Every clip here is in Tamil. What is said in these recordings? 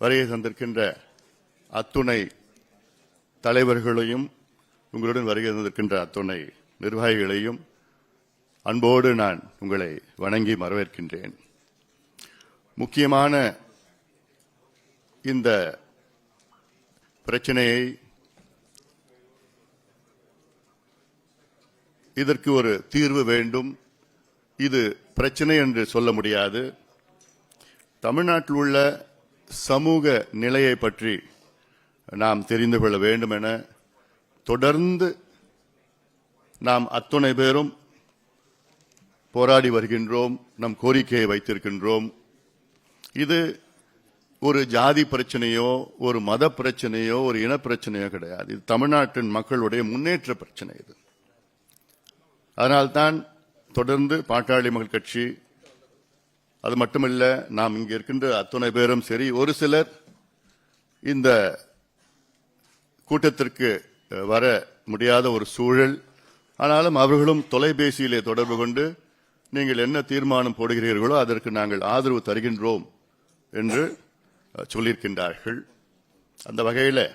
வருகை தந்திருக்கின்ற அத்துணை தலைவர்களையும் உங்களுடன் வருகை தந்திருக்கின்ற அத்துணை நிர்வாகிகளையும் அன்போடு நான் உங்களை வணங்கி வரவேற்கின்றேன். முக்கியமான இந்த பிரச்சனையை இதற்கு ஒரு தீர்வு வேண்டும். இது பிரச்சனை என்று சொல்ல முடியாது. தமிழ்நாட்டில் உள்ள சமூக நிலையை பற்றி நாம் தெரிந்து கொள்ள வேண்டும் என தொடர்ந்து நாம் அத்துணை பேரும் போராடி வருகின்றோம். நம் கோரிக்கையை வைத்திருக்கின்றோம். இது ஒரு ஜாதி பிரச்சனையோ, ஒரு மத பிரச்சனையோ, ஒரு இன பிரச்சனையோ கிடையாது. இது தமிழ்நாட்டின் மக்களுடைய முன்னேற்ற பிரச்சனை. இது அதனால்தான் தொடர்ந்து பாட்டாளி மக்கள் கட்சி, அது மட்டுமல்ல, நாம் இங்கே இருக்கின்ற அத்துணை பேரும் சரி, ஒரு சிலர் இந்த கூட்டத்திற்கு வர முடியாத ஒரு சூழல், ஆனாலும் அவர்களும் தொலைபேசியிலே தொடர்பு கொண்டு நீங்கள் என்ன தீர்மானம் போடுகிறீர்களோ அதற்கு நாங்கள் ஆதரவு தருகின்றோம் என்று சொல்லியிருக்கின்றார்கள். அந்த வகையில்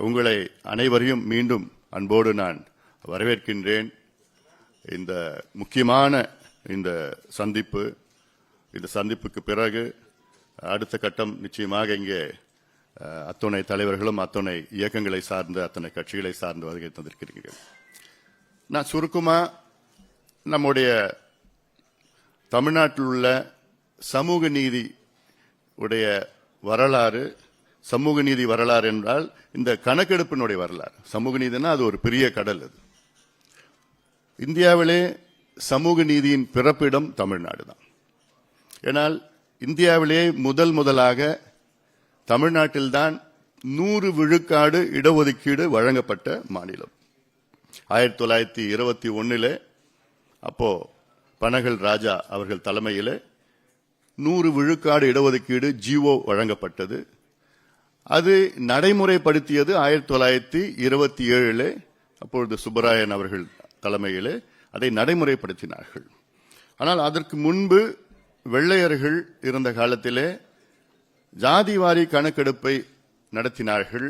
உங்களை அனைவரையும் மீண்டும் அன்போடு நான் வரவேற்கின்றேன். இந்த முக்கியமான இந்த சந்திப்புக்கு பிறகு அடுத்த கட்டம் நிச்சயமாக இங்கே அத்துணை தலைவர்களும் அத்துணை இயக்கங்களை சார்ந்த அத்தனை கட்சிகளை சார்ந்து வருகை தந்திருக்கிறீர்கள். நான் சுருக்கமா நம்முடைய தமிழ்நாட்டில் உள்ள சமூக நீதி உடைய வரலாறு, சமூக நீதி வரலாறு என்றால் இந்த கணக்கெடுப்பினுடைய வரலாறு. சமூக நீதினா அது ஒரு பெரிய கடல். அது இந்தியாவிலே சமூக நீதியின் பிறப்பிடம் தமிழ்நாடு தான். ஏனால் இந்தியாவிலே முதலாக தமிழ்நாட்டில்தான் 100 விழுக்காடு இடஒதுக்கீடு வழங்கப்பட்ட மாநிலம். 1921 அப்போ பனகல் ராஜா அவர்கள் தலைமையில் 100 விழுக்காடு இடஒதுக்கீடு ஜிஓ வழங்கப்பட்டது. அது நடைமுறைப்படுத்தியது 1927 அப்பொழுது சுப்பராயன் அவர்கள் தலைமையில் அதை நடைமுறைப்படுத்தினார்கள். ஆனால் அதற்கு முன்பு வெள்ளையர்கள் இருந்த காலத்திலே ஜாதிவாரி கணக்கெடுப்பை நடத்தினார்கள்.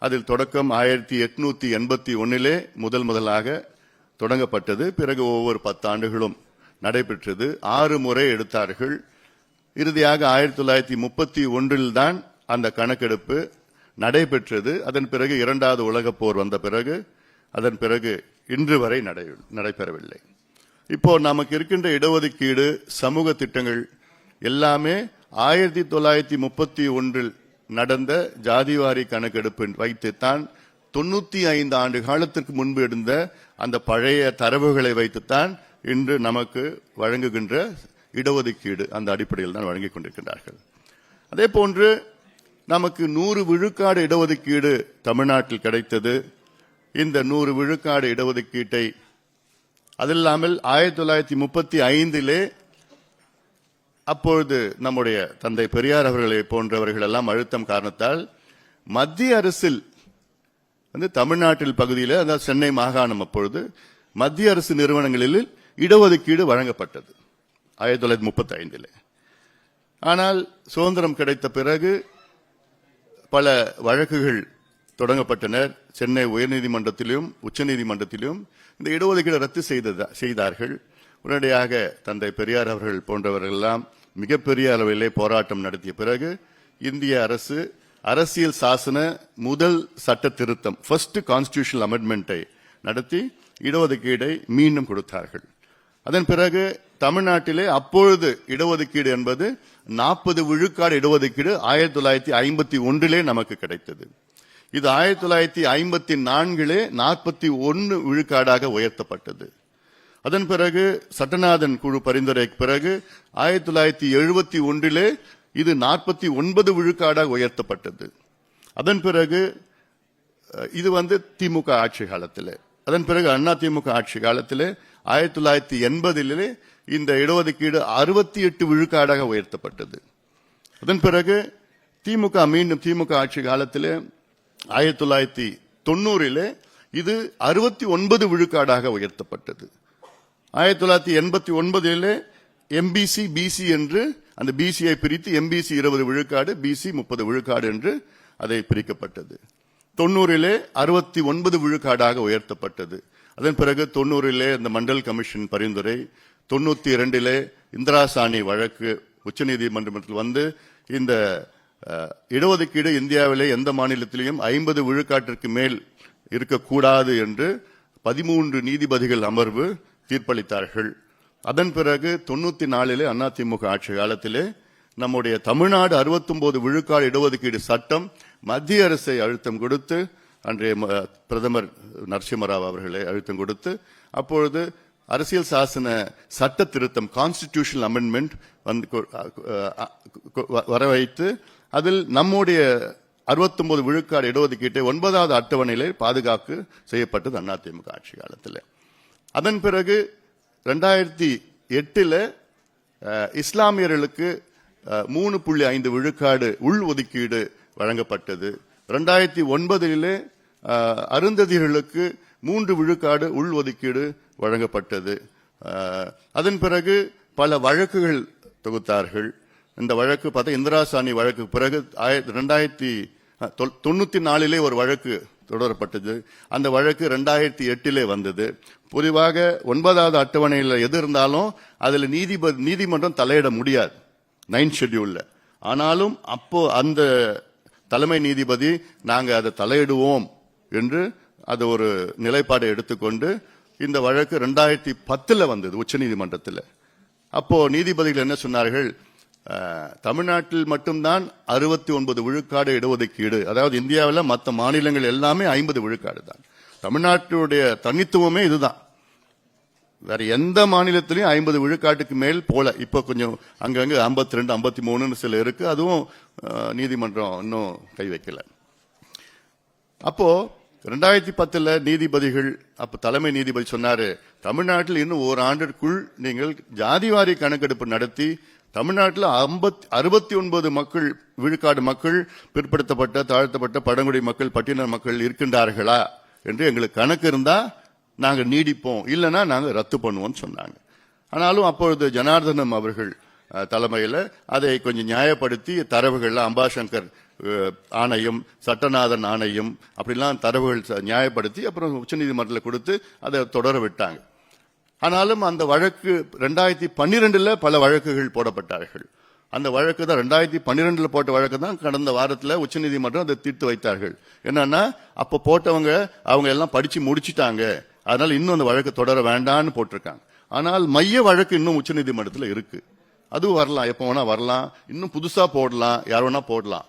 அதில் தொடக்கம் 1881 முதலாக தொடங்கப்பட்டது. பிறகு ஒவ்வொரு 10 ஆண்டுகளும் நடைபெற்றது. 6 முறை எடுத்தார்கள். இறுதியாக 1931 தான் அந்த கணக்கெடுப்பு நடைபெற்றது. அதன் பிறகு 2வது உலகப் போர் வந்த பிறகு அதன் பிறகு இன்று வரை நடைபெறவில்லை. இப்போ நமக்கு இருக்கின்ற இடஒதுக்கீடு சமூக திட்டங்கள் எல்லாமே 1931 நடந்த ஜாதிவாரி கணக்கெடுப்பு வைத்துத்தான் 95 ஆண்டு காலத்திற்கு முன்பு இருந்த அந்த பழைய தரவுகளை வைத்துத்தான் இன்று நமக்கு வழங்குகின்ற இடஒதுக்கீடு அந்த அடிப்படையில் தான் வழங்கிக் கொண்டிருக்கிறார்கள். அதே போன்று நமக்கு 100 விழுக்காடு இடஒதுக்கீடு தமிழ்நாட்டில் கிடைத்தது. இந்த 100 விழுக்காடு இடஒதுக்கீட்டை அதில்லாமல் 1935 அப்பொழுது நம்முடைய தந்தை பெரியார் அவர்களை போன்றவர்கள் எல்லாம் அழுத்தம் காரணத்தால் மத்திய அரசில் தமிழ்நாட்டில் பகுதியில், அதாவது சென்னை மாகாணம், அப்பொழுது மத்திய அரசு நிறுவனங்களில் இடஒதுக்கீடு வழங்கப்பட்டது 1935. ஆனால் சுதந்திரம் கிடைத்த பிறகு பல வழக்குகள் தொடங்கப்பட்டனர். சென்னை உயர்நீதிமன்றத்திலும் உச்சநீதிமன்றத்திலும் இந்த இடஒதுக்கீடு ரத்து செய்தார்கள். உடனடியாக தந்தை பெரியார் அவர்கள் போன்றவர்கள் எல்லாம் மிகப்பெரிய அளவிலே போராட்டம் நடத்திய பிறகு இந்திய அரசு அரசியல் சாசன முதல் சட்ட திருத்தம், ஃபர்ஸ்ட் கான்ஸ்டிடியூஷனல் அமெண்ட்மெண்டை நடத்தி இடஒதுக்கீடை மீண்டும் கொடுத்தார்கள். அதன் பிறகு தமிழ்நாட்டிலே அப்பொழுது இடஒதுக்கீடு என்பது 40 விழுக்காடு இடஒதுக்கீடு 1951 நமக்கு கிடைத்தது. இது 1954 41 விழுக்காடாக உயர்த்தப்பட்டது. அதன் பிறகு சட்டநாதன் குழு பரிந்துரைக்கு பிறகு 1971 இது 49 விழுக்காடாக உயர்த்தப்பட்டது. அதன் பிறகு இது திமுக ஆட்சி காலத்தில், அதன் பிறகு அண்ணா திமுக ஆட்சி காலத்தில் 1980 இந்த இடஒதுக்கீடு 68 விழுக்காடாக உயர்த்தப்பட்டது. அதன் பிறகு மீண்டும் திமுக ஆட்சி காலத்தில் 1990 இது 69 விழுக்காடாக உயர்த்தப்பட்டது. 1989 எம்பிசி பிசி என்று அந்த பிசியை பிரித்து எம்பிசி 20 விழுக்காடு, பிசி 30 விழுக்காடு என்று அதை பிரிக்கப்பட்டது. 90 69 விழுக்காடாக உயர்த்தப்பட்டது. அதன் பிறகு 90 இந்த மண்டல் கமிஷன் பரிந்துரை, 92 இந்திரா சாணி வழக்கு உச்சநீதிமன்றத்தில் வந்து இந்த இடஒதுக்கீடு இந்தியாவிலே எந்த மாநிலத்திலையும் 50 விழுக்காட்டிற்கு மேல் இருக்கக்கூடாது என்று 13 நீதிபதிகள் அமர்வு தீர்ப்பளித்தார்கள். அதன் பிறகு 94 அதிமுக ஆட்சி காலத்திலே நம்முடைய தமிழ்நாடு 69 விழுக்காடு இடஒதுக்கீடு சட்டம் மத்திய அரசை அழுத்தம் கொடுத்து, அன்றைய பிரதமர் நரசிம்மராவ் அவர்களை அழுத்தம் கொடுத்து, அப்பொழுது அரசியல் சாசன சட்ட திருத்தம் கான்ஸ்டிடியூஷனல் அமெண்ட்மெண்ட் வர வைத்து அதில் நம்முடைய 69 விழுக்காடு இடஒதுக்கீட்டை 9வது அட்டவணையிலே பாதுகாப்பு செய்யப்பட்டது அதிமுக ஆட்சி காலத்தில். அதன் பிறகு 2008 இஸ்லாமியர்களுக்கு 3.5 விழுக்காடு உள் ஒதுக்கீடு வழங்கப்பட்டது. 2009 அருந்ததியர்களுக்கு 3 விழுக்காடு உள் ஒதுக்கீடு வழங்கப்பட்டது. அதன் பிறகு பல வழக்குகள் தொகுத்தார்கள். இந்த வழக்கு பார்த்தா இந்திரா சாணி வழக்கு பிறகு 1994 ஒரு வழக்கு தொடரப்பட்டது. அந்த வழக்கு 2008 வந்தது. பொதுவாக 9வது அட்டவணையில் எது இருந்தாலும் அதில் நீதிமன்றம் தலையிட முடியாது 9th ஷெட்யூல்ல. ஆனாலும் அப்போ அந்த தலைமை நீதிபதி நாங்கள் அதை தலையிடுவோம் என்று அது ஒரு நிலைப்பாடை எடுத்துக்கொண்டு இந்த வழக்கு 2010 வந்தது உச்சநீதிமன்றத்தில். அப்போ நீதிபதிகள் என்ன சொன்னார்கள், தமிழ்நாட்டில் மட்டும்தான் 69 விழுக்காடு இடஒதுக்கீடு, அதாவது இந்தியாவில் மற்ற மாநிலங்கள் எல்லாமே 50 விழுக்காடு தான். தமிழ்நாட்டுடைய தனித்துவமே இதுதான். வேற எந்த மாநிலத்திலையும் 50 விழுக்காட்டுக்கு மேல் போல. இப்போ கொஞ்சம் அங்கங்க 52 53 சில இருக்கு. அதுவும் நீதிமன்றம் இன்னும் கை வைக்கல. அப்போ 2010 நீதிபதிகள், அப்ப தலைமை நீதிபதி சொன்னாரு, தமிழ்நாட்டில் இன்னும் ஓராண்டிற்குள் நீங்கள் ஜாதிவாரி கணக்கெடுப்பு நடத்தி தமிழ்நாட்டில் 69 விழுக்காடு மக்கள், பிற்படுத்தப்பட்ட தாழ்த்தப்பட்ட பழங்குடி மக்கள், பட்டியலின மக்கள் இருக்கின்றார்களா என்று எங்களுக்கு கணக்கு இருந்தா நாங்க நீடிப்போம், இல்லைன்னா நாங்க ரத்து பண்ணுவோம் சொன்னாங்க. ஆனாலும் அப்பொழுது ஜனார்தனம் அவர்கள் தலைமையில் அதை கொஞ்சம் நியாயப்படுத்தி தரவுகள் அம்பாசங்கர் ஆணையம், சட்டநாதன் ஆணையம் அப்படிலாம் தரவுகள் நியாயப்படுத்தி அப்புறம் உச்சநீதிமன்றத்தில் கொடுத்து அதை தொடர விட்டாங்க. ஆனாலும் அந்த வழக்கு 2012 பல வழக்குகள் போடப்பட்டார்கள். அந்த வழக்கு தான் 2012 போட்ட வழக்கு தான் கடந்த வாரத்தில் உச்சநீதிமன்றம் அதை தீர்த்து வைத்தார்கள். என்னன்னா அப்ப போட்டவங்க அவங்க எல்லாம் படிச்சு முடிச்சிட்டாங்க, அதனால இன்னும் அந்த வழக்கு தொடர வேண்டாம்னு போட்டிருக்காங்க. ஆனால் மைய வழக்கு இன்னும் உச்சநீதிமன்றத்தில் இருக்கு. அதுவும் வரலாம், எப்ப வேணா வரலாம், இன்னும் புதுசா போடலாம், யார் வேணா போடலாம்.